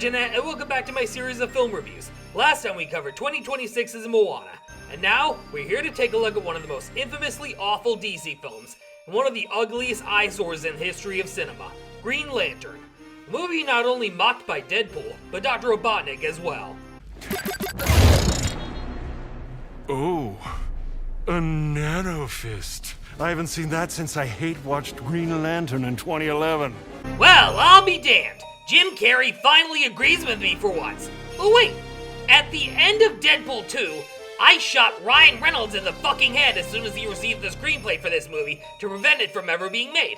Jordan, and welcome back to my series of film reviews. Last time we covered 2026's Moana, and now we're here to take a look at one of the most infamously awful DC films, and one of the ugliest eyesores in the history of cinema, Green Lantern. A movie not only mocked by Deadpool, but Dr. Robotnik as well. Oh, a nanofist. I haven't seen that since I hate-watched Green Lantern in 2011. Well, I'll be damned. Jim Carrey finally agrees with me for once. Oh wait, at the end of Deadpool 2, I shot Ryan Reynolds in the fucking head as soon as he received the screenplay for this movie to prevent it from ever being made.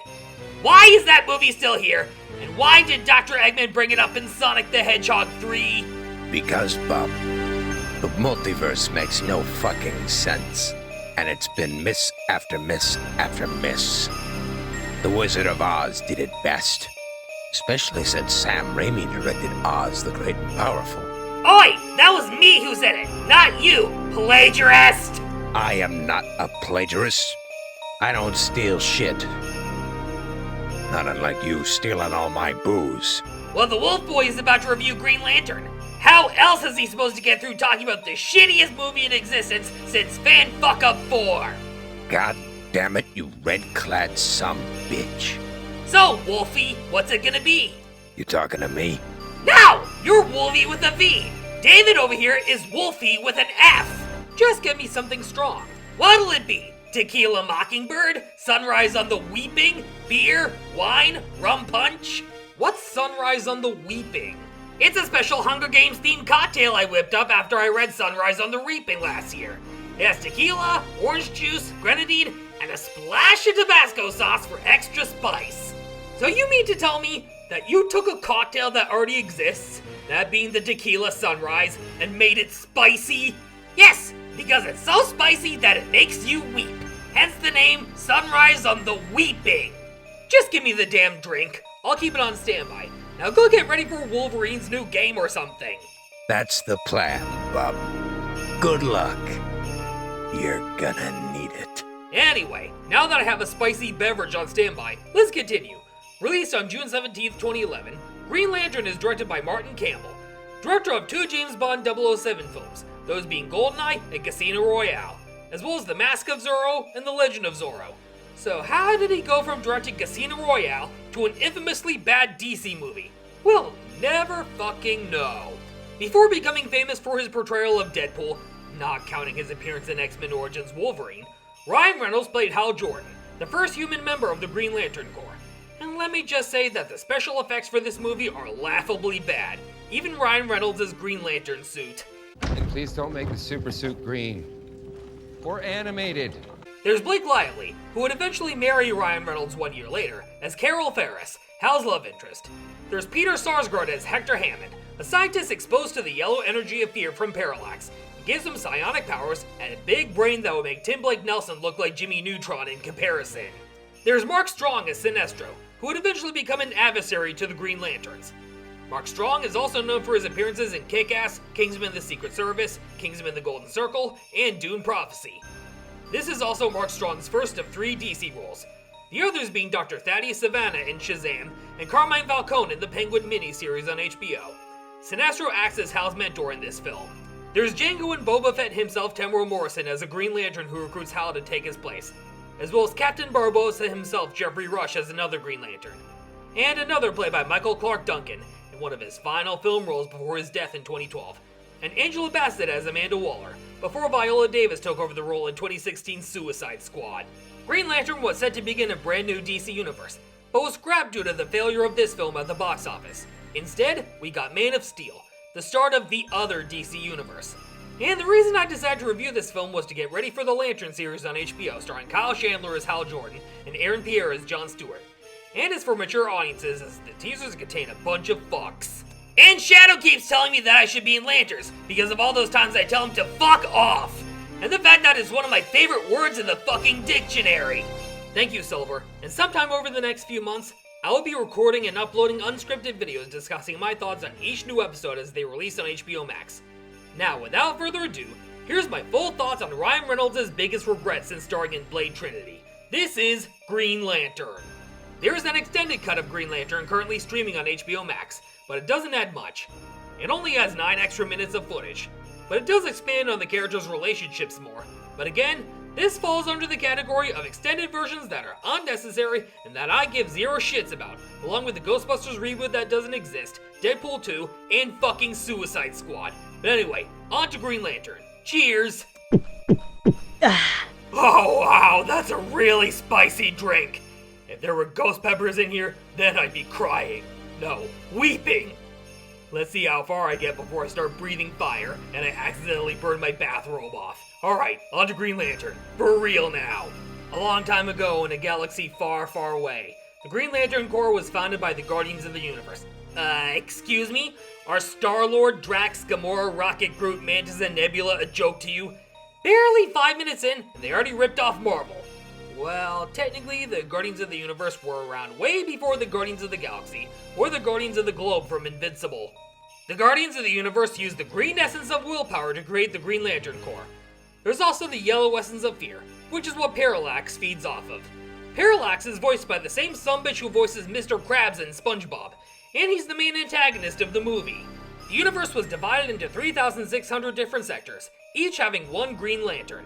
Why is that movie still here? And why did Dr. Eggman bring it up in Sonic the Hedgehog 3? Because, Bob, the multiverse makes no fucking sense. And it's been miss after miss after miss. The Wizard of Oz did it best. Especially since Sam Raimi directed Oz the Great and Powerful. Oi! That was me who said it, not you, plagiarist! I am not a plagiarist. I don't steal shit. Not unlike you stealing all my booze. Well, the Wolf Boy is about to review Green Lantern. How else is he supposed to get through talking about the shittiest movie in existence since Fan Fuck Up 4? God damn it, you red-clad some bitch. So, Wolfie, what's it gonna be? You talking to me? No! You're Wolfie with a V! David over here is Wolfie with an F! Just give me something strong. What'll it be? Tequila Mockingbird? Sunrise on the Weeping? Beer? Wine? Rum Punch? What's Sunrise on the Weeping? It's a special Hunger Games themed cocktail I whipped up after I read Sunrise on the Reaping last year. It has tequila, orange juice, grenadine, and a splash of Tabasco sauce for extra spice. So you mean to tell me that you took a cocktail that already exists, that being the Tequila Sunrise, and made it spicy? Yes, because it's so spicy that it makes you weep. Hence the name Sunrise on the Weeping. Just give me the damn drink. I'll keep it on standby. Now go get ready for Wolverine's new game or something. That's the plan, Bob. Good luck. You're gonna need it. Anyway, now that I have a spicy beverage on standby, let's continue. Released on June 17th, 2011, Green Lantern is directed by Martin Campbell, director of two James Bond 007 films, those being GoldenEye and Casino Royale, as well as The Mask of Zorro and The Legend of Zorro. So how did he go from directing Casino Royale to an infamously bad DC movie? We'll never fucking know. Before becoming famous for his portrayal of Deadpool, not counting his appearance in X-Men Origins Wolverine, Ryan Reynolds played Hal Jordan, the first human member of the Green Lantern Corps. And let me just say that the special effects for this movie are laughably bad, even Ryan Reynolds' Green Lantern suit. And please don't make the super suit green. Or animated. There's Blake Lively, who would eventually marry Ryan Reynolds 1 year later, as Carol Ferris, Hal's love interest. There's Peter Sarsgaard as Hector Hammond, a scientist exposed to the yellow energy of fear from Parallax. It gives him psionic powers and a big brain that would make Tim Blake Nelson look like Jimmy Neutron in comparison. There's Mark Strong as Sinestro, who would eventually become an adversary to the Green Lanterns. Mark Strong is also known for his appearances in Kick-Ass, Kingsman the Secret Service, Kingsman the Golden Circle, and Dune Prophecy. This is also Mark Strong's first of 3 DC roles, the others being Dr. Thaddeus Savannah in Shazam and Carmine Falcone in the Penguin miniseries on HBO. Sinestro acts as Hal's mentor in this film. There's Django and Boba Fett himself, Temuera Morrison, as a Green Lantern who recruits Hal to take his place, as well as Captain Barbossa himself, Jeffrey Rush, as another Green Lantern, and another played by Michael Clark Duncan in one of his final film roles before his death in 2012, and Angela Bassett as Amanda Waller, before Viola Davis took over the role in 2016's Suicide Squad. Green Lantern was set to begin a brand new DC universe, but was scrapped due to the failure of this film at the box office. Instead, we got Man of Steel, the start of the other DC universe. And the reason I decided to review this film was to get ready for the Lantern series on HBO, starring Kyle Chandler as Hal Jordan and Aaron Pierre as Jon Stewart. And as for mature audiences, as the teasers contain a bunch of fucks. And Shadow keeps telling me that I should be in Lanterns, because of all those times I tell him to fuck off! And the fact that is one of my favorite words in the fucking dictionary! Thank you, Silver, and sometime over the next few months, I will be recording and uploading unscripted videos discussing my thoughts on each new episode as they release on HBO Max. Now, without further ado, here's my full thoughts on Ryan Reynolds' biggest regret since starring in Blade Trinity. This is Green Lantern. There is an extended cut of Green Lantern currently streaming on HBO Max, but it doesn't add much. It only has 9 extra minutes of footage, but it does expand on the characters' relationships more. But again, this falls under the category of extended versions that are unnecessary and that I give zero shits about, along with the Ghostbusters reboot that doesn't exist, Deadpool 2, and fucking Suicide Squad. But anyway, on to Green Lantern. Cheers! Oh wow, that's a really spicy drink. If there were ghost peppers in here, then I'd be crying. No, weeping. Let's see how far I get before I start breathing fire and I accidentally burn my bathrobe off. Alright, on to Green Lantern. For real now. A long time ago in a galaxy far, far away, the Green Lantern Corps was founded by the Guardians of the Universe. Excuse me? Are Star-Lord, Drax, Gamora, Rocket, Groot, Mantis, and Nebula a joke to you? Barely 5 minutes in, and they already ripped off Marvel. Well, technically, the Guardians of the Universe were around way before the Guardians of the Galaxy, or the Guardians of the Globe from Invincible. The Guardians of the Universe used the green essence of willpower to create the Green Lantern Corps. There's also the yellow essence of fear, which is what Parallax feeds off of. Parallax is voiced by the same sumbitch who voices Mr. Krabs in SpongeBob, and he's the main antagonist of the movie. The universe was divided into 3,600 different sectors, each having one Green Lantern.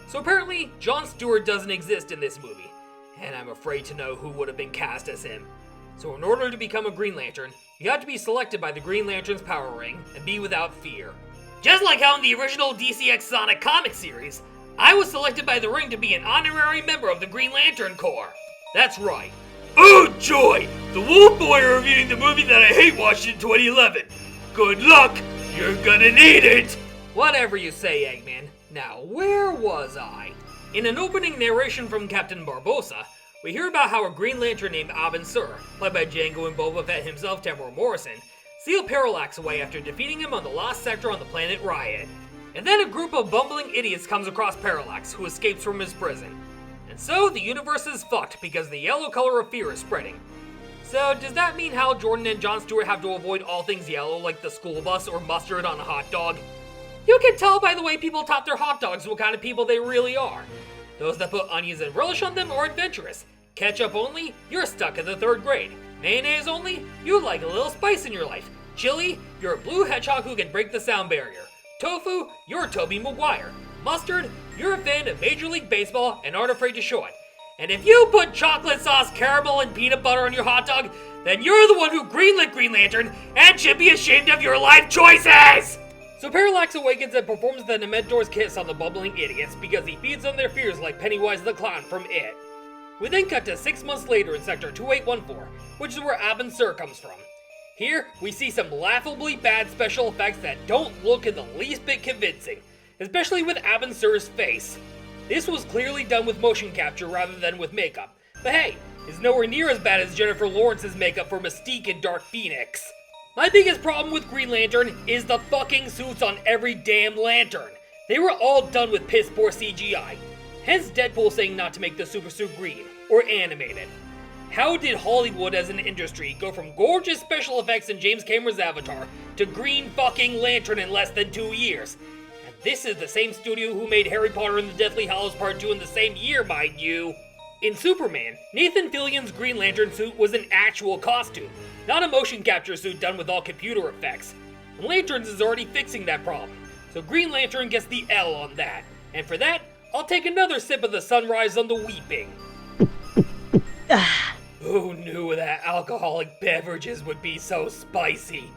So apparently, Jon Stewart doesn't exist in this movie, and I'm afraid to know who would have been cast as him. So in order to become a Green Lantern, you have to be selected by the Green Lantern's power ring and be without fear. Just like how in the original DCX Sonic comic series, I was selected by the ring to be an honorary member of the Green Lantern Corps. That's right. Oh joy! The Wolf Boy are reviewing the movie that I hate watched in 2011. Good luck! You're gonna need it! Whatever you say, Eggman. Now, where was I? In an opening narration from Captain Barbossa, we hear about how a Green Lantern named Abin Sur, played by Django and Boba Fett himself, Tamora Morrison, sealed Parallax away after defeating him on the lost sector on the planet Riot. And then a group of bumbling idiots comes across Parallax, who escapes from his prison. And so, the universe is fucked because the yellow color of fear is spreading. So, does that mean Hal Jordan and Jon Stewart have to avoid all things yellow like the school bus or mustard on a hot dog? You can tell by the way people top their hot dogs what kind of people they really are. Those that put onions and relish on them are adventurous. Ketchup only, you're stuck in the 3rd grade. Mayonnaise only, you like a little spice in your life. Chili, you're a blue hedgehog who can break the sound barrier. Tofu, you're Tobey Maguire. Mustard, you're a fan of Major League Baseball and aren't afraid to show it. And if you put chocolate sauce, caramel, and peanut butter on your hot dog, then you're the one who greenlit Green Lantern and should be ashamed of your life choices! So Parallax awakens and performs the Dementor's kiss on the bumbling idiots because he feeds on their fears like Pennywise the Clown from It. We then cut to 6 months later in Sector 2814, which is where Abin Sur comes from. Here, we see some laughably bad special effects that don't look in the least bit convincing, especially with Abin Sur's face. This was clearly done with motion capture rather than with makeup, but hey, it's nowhere near as bad as Jennifer Lawrence's makeup for Mystique in Dark Phoenix. My biggest problem with Green Lantern is the fucking suits on every damn lantern. They were all done with piss poor CGI. Hence Deadpool saying not to make the super suit green, or animated. How did Hollywood as an industry go from gorgeous special effects in James Cameron's Avatar to Green fucking Lantern in less than 2 years? And this is the same studio who made Harry Potter and the Deathly Hallows Part 2 in the same year, mind you. In Superman, Nathan Fillion's Green Lantern suit was an actual costume, not a motion capture suit done with all computer effects. And Lanterns is already fixing that problem, so Green Lantern gets the L on that. And for that, I'll take another sip of the sunrise on the weeping. Who knew that alcoholic beverages would be so spicy?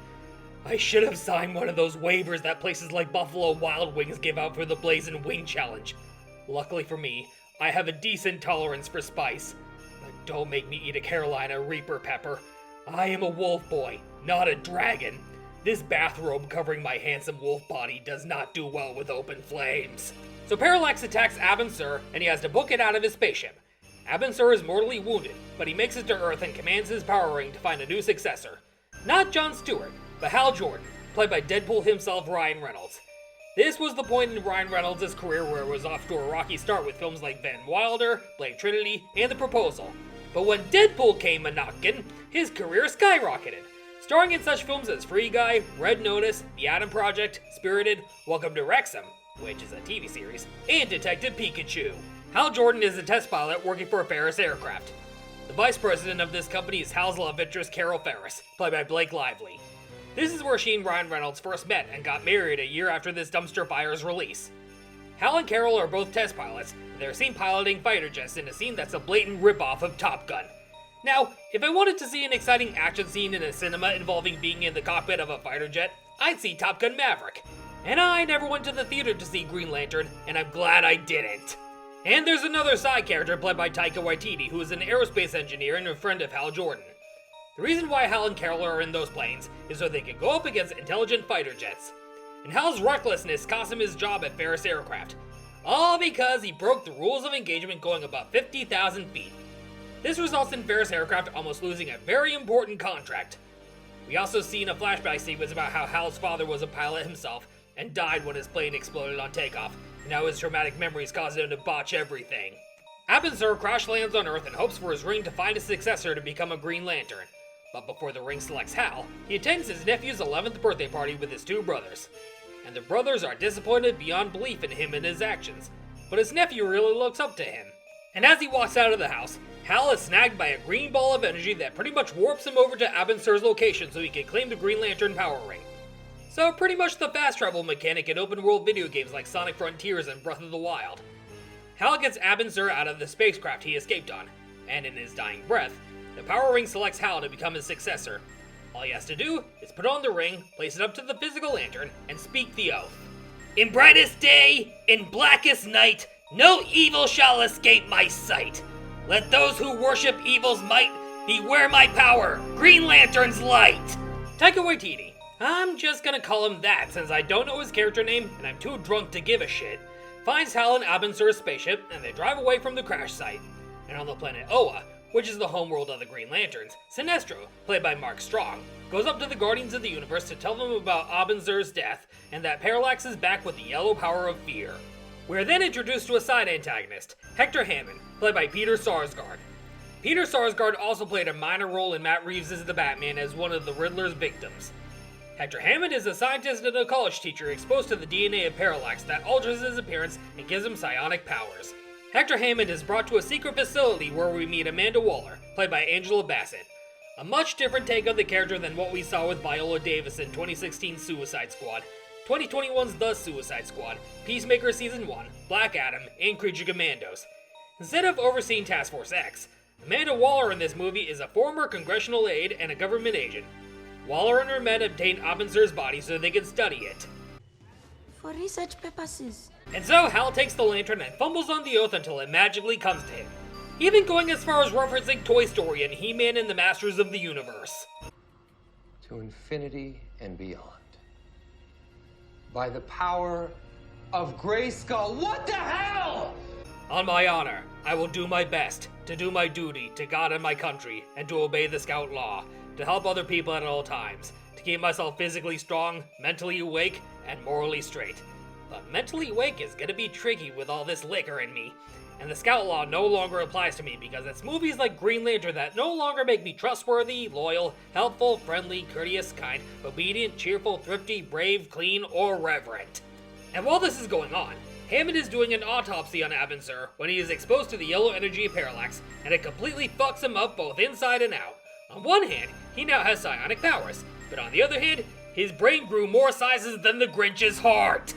I should have signed one of those waivers that places like Buffalo Wild Wings give out for the Blazing Wing Challenge. Luckily for me, I have a decent tolerance for spice. But don't make me eat a Carolina Reaper pepper. I am a wolf boy, not a dragon. This bathrobe covering my handsome wolf body does not do well with open flames. So Parallax attacks Abin Sur, and he has to book it out of his spaceship. Abin Sur is mortally wounded, but he makes it to Earth and commands his power ring to find a new successor. Not Jon Stewart, but Hal Jordan, played by Deadpool himself, Ryan Reynolds. This was the point in Ryan Reynolds' career where it was off to a rocky start with films like Van Wilder, Blade Trinity, and The Proposal. But when Deadpool came a-knockin', his career skyrocketed, starring in such films as Free Guy, Red Notice, The Adam Project, Spirited, Welcome to Wrexham, which is a TV series, and Detective Pikachu. Hal Jordan is a test pilot working for Ferris Aircraft. The vice president of this company is Hal's love interest Carol Ferris, played by Blake Lively. This is where she and Ryan Reynolds first met and got married a year after this dumpster fire's release. Hal and Carol are both test pilots, and they're seen piloting fighter jets in a scene that's a blatant ripoff of Top Gun. Now, if I wanted to see an exciting action scene in a cinema involving being in the cockpit of a fighter jet, I'd see Top Gun Maverick. And I never went to the theater to see Green Lantern, and I'm glad I didn't. And there's another side character played by Taika Waititi, who is an aerospace engineer and a friend of Hal Jordan. The reason why Hal and Carol are in those planes is so they can go up against intelligent fighter jets. And Hal's recklessness cost him his job at Ferris Aircraft, all because he broke the rules of engagement going above 50,000 feet. This results in Ferris Aircraft almost losing a very important contract. We also see in a flashback sequence about how Hal's father was a pilot himself and died when his plane exploded on takeoff, and how his traumatic memories caused him to botch everything. Abin Sur crash lands on Earth and hopes for his ring to find a successor to become a Green Lantern. But before the ring selects Hal, he attends his nephew's 11th birthday party with his two brothers. And the brothers are disappointed beyond belief in him and his actions, but his nephew really looks up to him. And as he walks out of the house, Hal is snagged by a green ball of energy that pretty much warps him over to Abin Sur's location so he can claim the Green Lantern power ring. So pretty much the fast travel mechanic in open world video games like Sonic Frontiers and Breath of the Wild. Hal gets Abin Sur out of the spacecraft he escaped on, and in his dying breath, the power ring selects Hal to become his successor. All he has to do is put on the ring, place it up to the physical lantern, and speak the oath. In brightest day, in blackest night, no evil shall escape my sight. Let those who worship evil's might beware my power, Green Lantern's light. Taika Waititi. I'm just gonna call him that since I don't know his character name and I'm too drunk to give a shit. Finds Hal in Abin Sur's spaceship and they drive away from the crash site. And on the planet Oa, which is the homeworld of the Green Lanterns, Sinestro, played by Mark Strong, goes up to the Guardians of the Universe to tell them about Abin Sur's death and that Parallax is back with the yellow power of fear. We're then introduced to a side antagonist, Hector Hammond, played by Peter Sarsgaard. Peter Sarsgaard also played a minor role in Matt Reeves' The Batman as one of the Riddler's victims. Hector Hammond is a scientist and a college teacher exposed to the DNA of Parallax that alters his appearance and gives him psionic powers. Hector Hammond is brought to a secret facility where we meet Amanda Waller, played by Angela Bassett. A much different take on the character than what we saw with Viola Davis in 2016's Suicide Squad, 2021's The Suicide Squad, Peacemaker Season 1, Black Adam, and Creature Commandos. Instead of overseeing Task Force X, Amanda Waller in this movie is a former congressional aide and a government agent. Waller and her men obtain Abin Sur's body so they can study it. For research purposes. And so Hal takes the lantern and fumbles on the oath until it magically comes to him, even going as far as referencing Toy Story and He-Man and the Masters of the Universe. To infinity and beyond. By the power of Grayskull. What the hell? On my honor, I will do my best to do my duty to God and my country and to obey the Scout Law, to help other people at all times, to keep myself physically strong, mentally awake, and morally straight. But mentally awake is gonna be tricky with all this liquor in me, and the Scout Law no longer applies to me because it's movies like Green Lantern that no longer make me trustworthy, loyal, helpful, friendly, courteous, kind, obedient, cheerful, thrifty, brave, clean, or reverent. And while this is going on, Hammond is doing an autopsy on Abin Sur when he is exposed to the yellow energy of Parallax, and it completely fucks him up both inside and out. On one hand, he now has psionic powers, but on the other hand, his brain grew more sizes than the Grinch's heart.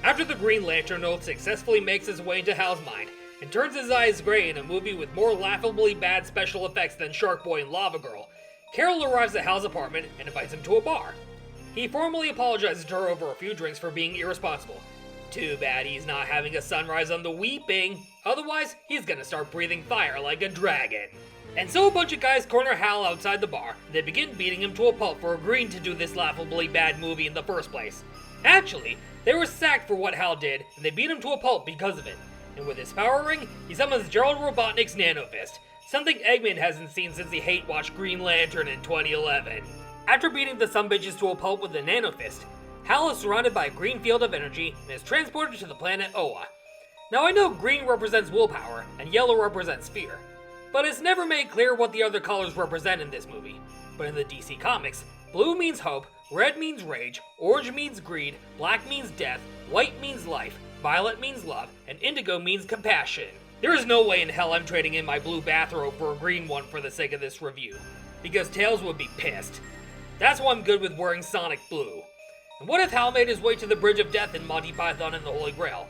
After the Green Lantern oath successfully makes his way into Hal's mind, and turns his eyes gray in a movie with more laughably bad special effects than Shark Boy and Lava Girl, Carol arrives at Hal's apartment and invites him to a bar. He formally apologizes to her over a few drinks for being irresponsible. Too bad he's not having a sunrise on the weeping, otherwise he's gonna start breathing fire like a dragon. And so a bunch of guys corner Hal outside the bar, and they begin beating him to a pulp for agreeing to do this laughably bad movie in the first place. Actually, they were sacked for what Hal did, and they beat him to a pulp because of it. And with his power ring, he summons Gerald Robotnik's Nano Fist, something Eggman hasn't seen since he hate-watched Green Lantern in 2011. After beating the sumbitches to a pulp with the Nano Fist, Hal is surrounded by a green field of energy and is transported to the planet Oa. Now I know green represents willpower, and yellow represents fear, but it's never made clear what the other colors represent in this movie. But in the DC Comics, blue means hope, red means rage, orange means greed, black means death, white means life, violet means love, and indigo means compassion. There is no way in hell I'm trading in my blue bathrobe for a green one for the sake of this review, because Tails would be pissed. That's why I'm good with wearing Sonic Blue. And what if Hal made his way to the Bridge of Death in Monty Python and the Holy Grail?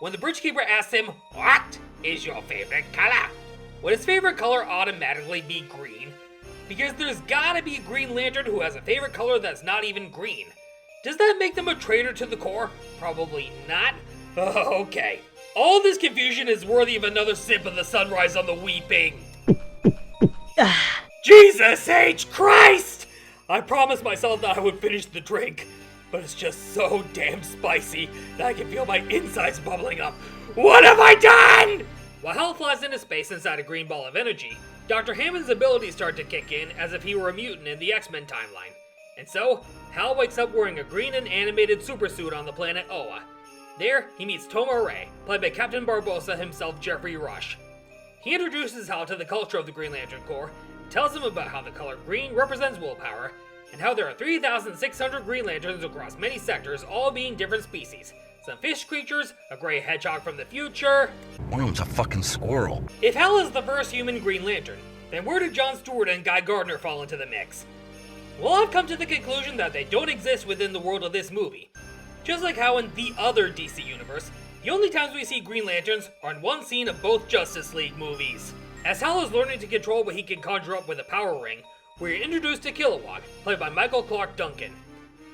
When the bridgekeeper asks him, "What is your favorite color?" would his favorite color automatically be green? Because there's gotta be a Green Lantern who has a favorite color that's not even green. Does that make them a traitor to the core? Probably not. Okay. All this confusion is worthy of another sip of the sunrise on the weeping. Jesus H. Christ! I promised myself that I would finish the drink, but it's just so damn spicy that I can feel my insides bubbling up. What have I done? While Hal flies into space inside a green ball of energy, Dr. Hammond's abilities start to kick in as if he were a mutant in the X-Men timeline. And so, Hal wakes up wearing a green and animated supersuit on the planet Oa. There, he meets Toma Ray, played by Captain Barbossa himself, Jeffrey Rush. He introduces Hal to the culture of the Green Lantern Corps, tells him about how the color green represents willpower, and how there are 3,600 Green Lanterns across many sectors, all being different species. Some fish creatures, a gray hedgehog from the future. One of them's a fucking squirrel. If Hal is the first human Green Lantern, then where did Jon Stewart and Guy Gardner fall into the mix? Well, I've come to the conclusion that they don't exist within the world of this movie. Just like how in the other DC universe, the only times we see Green Lanterns are in one scene of both Justice League movies. As Hal is learning to control what he can conjure up with a power ring, we're introduced to Kilowog, played by Michael Clarke Duncan.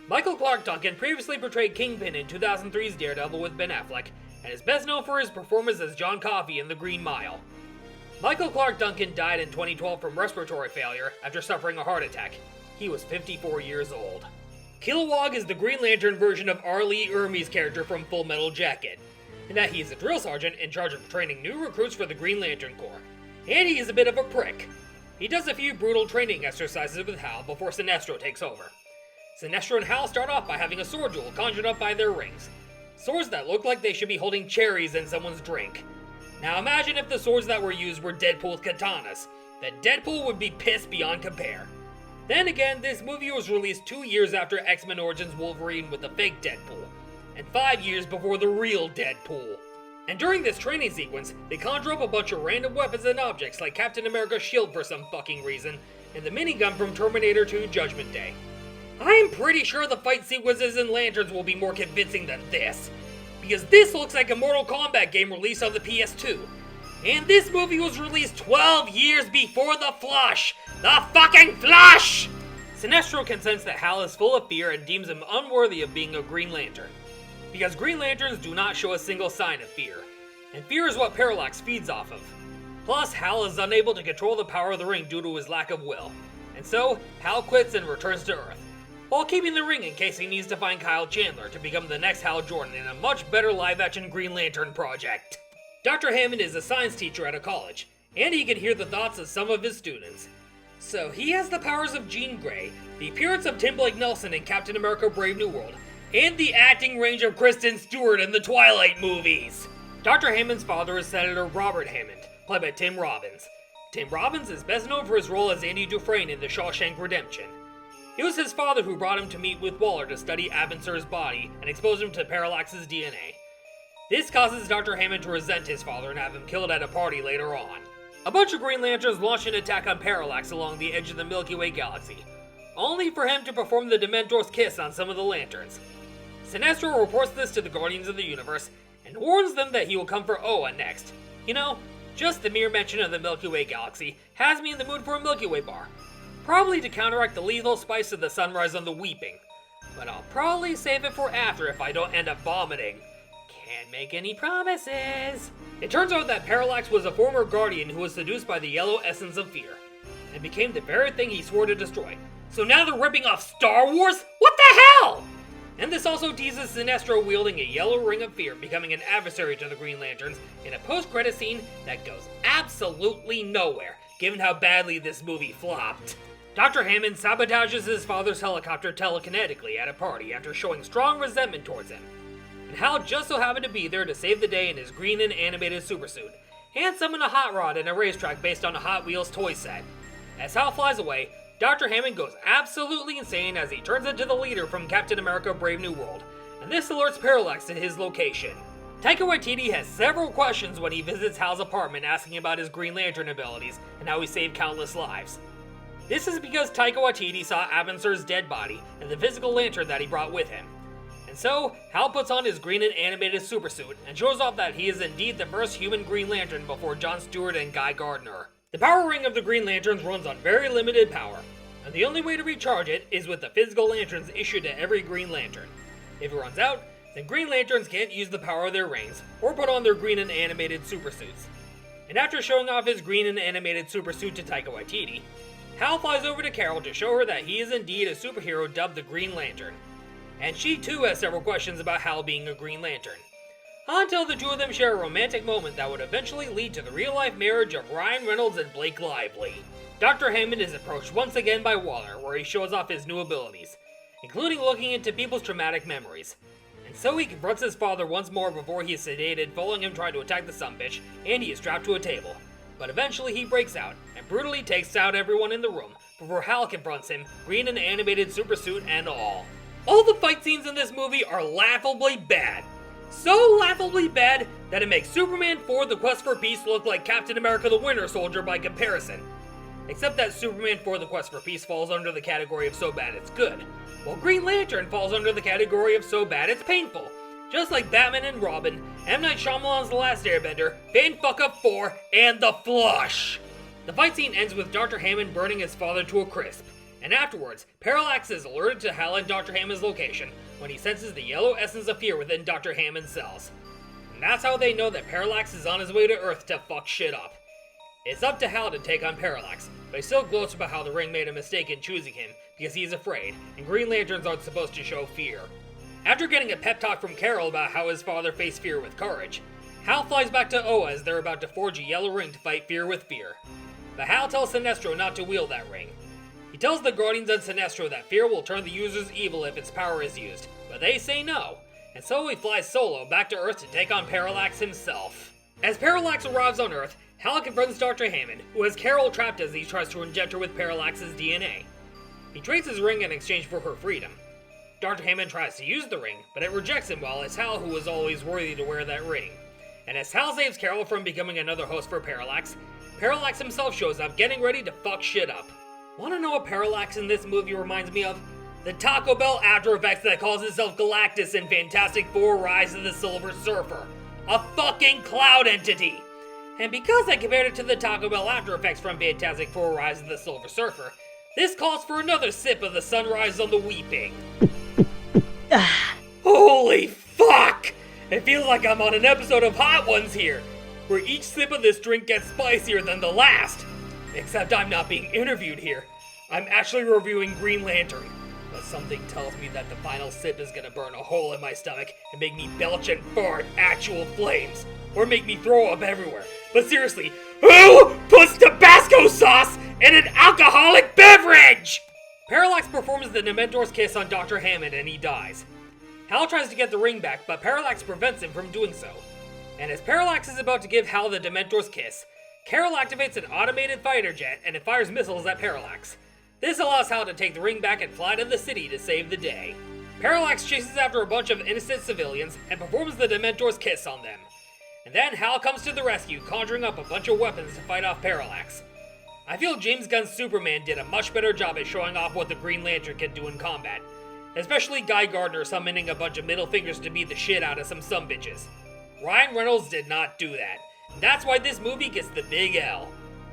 Michael Clarke Duncan previously portrayed Kingpin in 2003's Daredevil with Ben Affleck, and is best known for his performance as John Coffey in The Green Mile. Michael Clarke Duncan died in 2012 from respiratory failure after suffering a heart attack. He was 54 years old. Kilowog is the Green Lantern version of R. Lee Ermey's character from Full Metal Jacket, in that he is a drill sergeant in charge of training new recruits for the Green Lantern Corps. And he is a bit of a prick. He does a few brutal training exercises with Hal before Sinestro takes over. Sinestro and Hal start off by having a sword duel conjured up by their rings. Swords that look like they should be holding cherries in someone's drink. Now imagine if the swords that were used were Deadpool's katanas. Then Deadpool would be pissed beyond compare. Then again, this movie was released 2 years after X-Men Origins Wolverine with the fake Deadpool, and 5 years before the real Deadpool. And during this training sequence, they conjure up a bunch of random weapons and objects like Captain America's shield for some fucking reason, and the minigun from Terminator 2 Judgment Day. I'm pretty sure the fight sequences and lanterns will be more convincing than this, because this looks like a Mortal Kombat game released on the PS2. And this movie was released 12 years before The Flush! The fucking Flush! Sinestro can sense that Hal is full of fear and deems him unworthy of being a Green Lantern. Because Green Lanterns do not show a single sign of fear, and fear is what Parallax feeds off of. Plus, Hal is unable to control the power of the ring due to his lack of will, and so Hal quits and returns to Earth, while keeping the ring in case he needs to find Kyle Chandler to become the next Hal Jordan in a much better live-action Green Lantern project. Dr. Hammond is a science teacher at a college, and he can hear the thoughts of some of his students. So he has the powers of Jean Grey, the appearance of Tim Blake Nelson in Captain America Brave New World, and the acting range of Kristen Stewart in the Twilight movies. Dr. Hammond's father is Senator Robert Hammond, played by Tim Robbins. Tim Robbins is best known for his role as Andy Dufresne in The Shawshank Redemption. It was his father who brought him to meet with Waller to study Abin-Sur's body and expose him to Parallax's DNA. This causes Dr. Hammond to resent his father and have him killed at a party later on. A bunch of Green Lanterns launch an attack on Parallax along the edge of the Milky Way galaxy, only for him to perform the Dementor's kiss on some of the lanterns. Sinestro reports this to the Guardians of the Universe and warns them that he will come for Oa next. You know, just the mere mention of the Milky Way galaxy has me in the mood for a Milky Way bar. Probably to counteract the lethal spice of the sunrise on the weeping. But I'll probably save it for after if I don't end up vomiting. Can't make any promises. It turns out that Parallax was a former Guardian who was seduced by the yellow essence of fear, and became the very thing he swore to destroy. So now they're ripping off Star Wars? What the hell? And this also teases Sinestro wielding a yellow ring of fear, becoming an adversary to the Green Lanterns in a post-credit scene that goes absolutely nowhere, given how badly this movie flopped. Dr. Hammond sabotages his father's helicopter telekinetically at a party after showing strong resentment towards him. And Hal just so happened to be there to save the day in his green and animated supersuit, and summon a hot rod and a racetrack based on a Hot Wheels toy set. As Hal flies away, Dr. Hammond goes absolutely insane as he turns into the leader from Captain America Brave New World, and this alerts Parallax to his location. Taika Waititi has several questions when he visits Hal's apartment asking about his Green Lantern abilities and how he saved countless lives. This is because Taika Waititi saw Abinsur's dead body and the physical lantern that he brought with him. And so, Hal puts on his green and animated supersuit and shows off that he is indeed the first human Green Lantern before John Stewart and Guy Gardner. The power ring of the Green Lanterns runs on very limited power, and the only way to recharge it is with the physical lanterns issued to every Green Lantern. If it runs out, then Green Lanterns can't use the power of their rings or put on their green and animated supersuits. And after showing off his green and animated supersuit to Taika Waititi, Hal flies over to Carol to show her that he is indeed a superhero dubbed the Green Lantern. And she too has several questions about Hal being a Green Lantern. Until the two of them share a romantic moment that would eventually lead to the real-life marriage of Ryan Reynolds and Blake Lively. Dr. Hammond is approached once again by Waller, where he shows off his new abilities, including looking into people's traumatic memories. And so he confronts his father once more before he is sedated, following him trying to attack the sumbitch, and he is strapped to a table. But eventually he breaks out, and brutally takes out everyone in the room, before Hal confronts him, green and animated supersuit and all. All the fight scenes in this movie are laughably bad. So laughably bad that it makes Superman 4: The Quest for Peace look like Captain America the Winter Soldier by comparison. Except that Superman 4: The Quest for Peace falls under the category of so bad it's good, while Green Lantern falls under the category of so bad it's painful. Just like Batman and Robin, M. Night Shyamalan's The Last Airbender, Fan-Fuck-Up 4, and The Flush! The fight scene ends with Dr. Hammond burning his father to a crisp. And afterwards, Parallax is alerted to Hal and Dr. Hammond's location when he senses the yellow essence of fear within Dr. Hammond's cells. And that's how they know that Parallax is on his way to Earth to fuck shit up. It's up to Hal to take on Parallax, but he still gloats about how the ring made a mistake in choosing him because he's afraid, and Green Lanterns aren't supposed to show fear. After getting a pep talk from Carol about how his father faced fear with courage, Hal flies back to Oa as they're about to forge a yellow ring to fight fear with fear. But Hal tells Sinestro not to wield that ring. He tells the Guardians and Sinestro that fear will turn the users evil if its power is used, but they say no, and so he flies solo back to Earth to take on Parallax himself. As Parallax arrives on Earth, Hal confronts Dr. Hammond, who has Carol trapped as he tries to inject her with Parallax's DNA. He trades his ring in exchange for her freedom. Dr. Hammond tries to use the ring, but it rejects him while it's Hal who is always worthy to wear that ring. And as Hal saves Carol from becoming another host for Parallax, Parallax himself shows up getting ready to fuck shit up. Wanna know what Parallax in this movie reminds me of? The Taco Bell After Effects that calls itself Galactus in Fantastic Four: Rise of the Silver Surfer. A fucking cloud entity! And because I compared it to the Taco Bell After Effects from Fantastic Four: Rise of the Silver Surfer, this calls for another sip of the Sunrise on the Weeping. Holy fuck! It feels like I'm on an episode of Hot Ones here, where each sip of this drink gets spicier than the last. Except I'm not being interviewed here. I'm actually reviewing Green Lantern. But something tells me that the final sip is gonna burn a hole in my stomach and make me belch and fart actual flames. Or make me throw up everywhere. But seriously, who puts Tabasco sauce in an alcoholic beverage? Parallax performs the Dementor's kiss on Dr. Hammond and he dies. Hal tries to get the ring back, but Parallax prevents him from doing so. And as Parallax is about to give Hal the Dementor's kiss, Carol activates an automated fighter jet and it fires missiles at Parallax. This allows Hal to take the ring back and fly to the city to save the day. Parallax chases after a bunch of innocent civilians and performs the Dementor's kiss on them. And then Hal comes to the rescue, conjuring up a bunch of weapons to fight off Parallax. I feel James Gunn's Superman did a much better job at showing off what the Green Lantern can do in combat. Especially Guy Gardner summoning a bunch of middle fingers to beat the shit out of some sumbitches. Ryan Reynolds did not do that. That's why this movie gets the big L.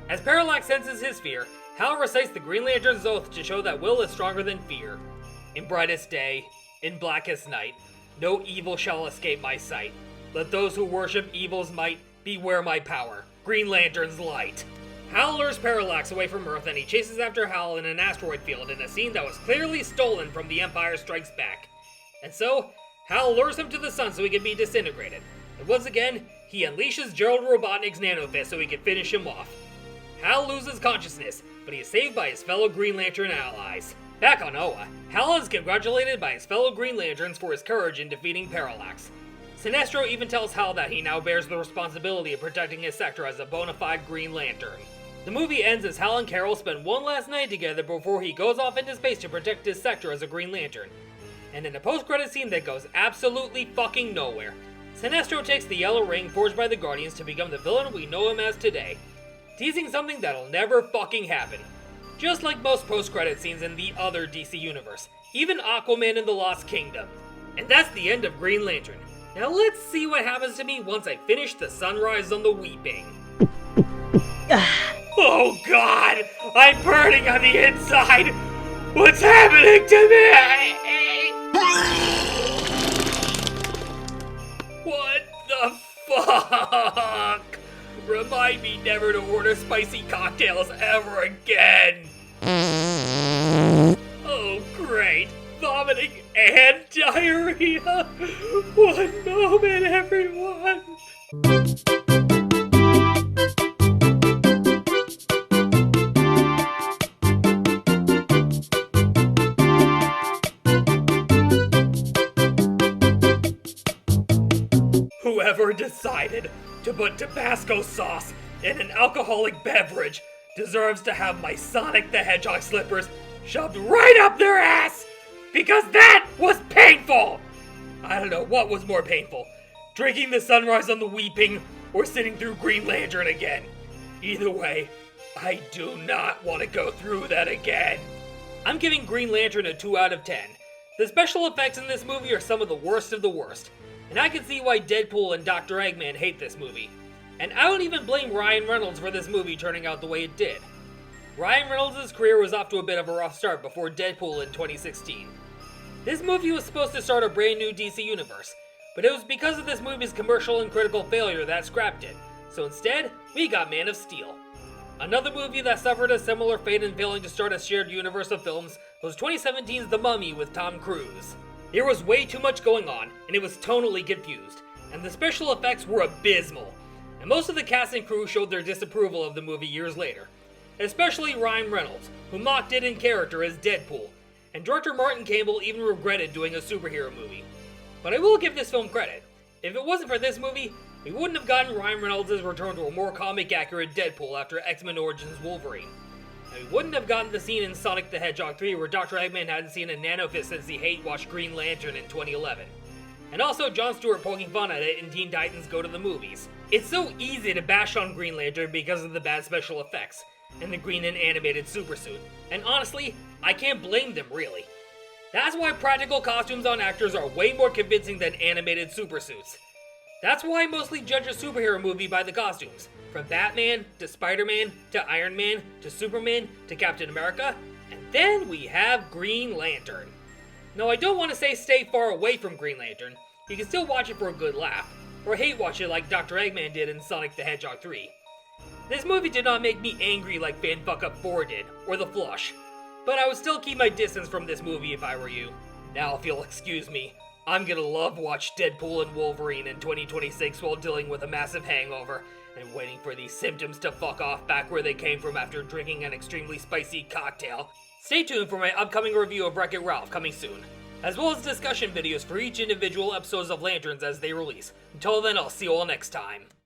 As Parallax senses his fear, Hal recites the Green Lantern's oath to show that will is stronger than fear. In brightest day, in blackest night, no evil shall escape my sight. Let those who worship evil's might beware my power. Green Lantern's light. Hal lures Parallax away from Earth and he chases after Hal in an asteroid field in a scene that was clearly stolen from The Empire Strikes Back. And so, Hal lures him to the sun so he can be disintegrated. And once again, he unleashes Gerald Robotnik's nanofist so he can finish him off. Hal loses consciousness, but he is saved by his fellow Green Lantern allies. Back on Oa, Hal is congratulated by his fellow Green Lanterns for his courage in defeating Parallax. Sinestro even tells Hal that he now bears the responsibility of protecting his sector as a bona fide Green Lantern. The movie ends as Hal and Carol spend one last night together before he goes off into space to protect his sector as a Green Lantern. And in a post-credit scene that goes absolutely fucking nowhere, Sinestro takes the yellow ring forged by the Guardians to become the villain we know him as today, teasing something that'll never fucking happen. just like most post-credit scenes in the other DC universe, even Aquaman in the Lost Kingdom. And that's the end of Green Lantern. Now let's see what happens to me once I finish The Sunrise on the Weeping. Oh god! I'm burning on the inside! What's happening to me? What the fuck? Remind me never to order spicy cocktails ever again. Oh great. Vomiting and diarrhea. One moment, everyone. Whoever decided to put Tabasco sauce in an alcoholic beverage deserves to have my Sonic the Hedgehog slippers shoved right up their ass! Because that was painful! I don't know what was more painful, drinking The Sunrise on the Weeping or sitting through Green Lantern again. Either way, I do not want to go through that again. I'm giving Green Lantern a 2 out of 10. The special effects in this movie are some of the worst, and I can see why Deadpool and Dr. Eggman hate this movie. And I don't even blame Ryan Reynolds for this movie turning out the way it did. Ryan Reynolds' career was off to a bit of a rough start before Deadpool in 2016. This movie was supposed to start a brand new DC universe, but it was because of this movie's commercial and critical failure that scrapped it. So instead, we got Man of Steel. Another movie that suffered a similar fate in failing to start a shared universe of films was 2017's The Mummy with Tom Cruise. There was way too much going on, and it was tonally confused, and the special effects were abysmal. And most of the cast and crew showed their disapproval of the movie years later. Especially Ryan Reynolds, who mocked it in character as Deadpool, and director Martin Campbell even regretted doing a superhero movie. But I will give this film credit. If it wasn't for this movie, we wouldn't have gotten Ryan Reynolds' return to a more comic-accurate Deadpool after X-Men Origins Wolverine. And we wouldn't have gotten the scene in Sonic the Hedgehog 3 where Dr. Eggman hadn't seen a nanofist since he hate-watched Green Lantern in 2011. And also Jon Stewart poking fun at it in Teen Titans Go to the Movies. It's so easy to bash on Green Lantern because of the bad special effects, and the green and animated supersuit. And honestly, I can't blame them really. That's why practical costumes on actors are way more convincing than animated supersuits. That's why I mostly judge a superhero movie by the costumes. From Batman, to Spider-Man, to Iron Man, to Superman, to Captain America, and then we have Green Lantern. No, I don't want to say stay far away from Green Lantern. You can still watch it for a good laugh, or hate watch it like Dr. Eggman did in Sonic the Hedgehog 3. This movie did not make me angry like Fan Fuck Up 4 did, or The Flush, but I would still keep my distance from this movie if I were you. Now if you'll excuse me, I'm gonna love watch Deadpool and Wolverine in 2026 while dealing with a massive hangover, and waiting for these symptoms to fuck off back where they came from after drinking an extremely spicy cocktail. Stay tuned for my upcoming review of Wreck-It Ralph coming soon, as well as discussion videos for each individual episodes of Lanterns as they release. Until then, I'll see you all next time.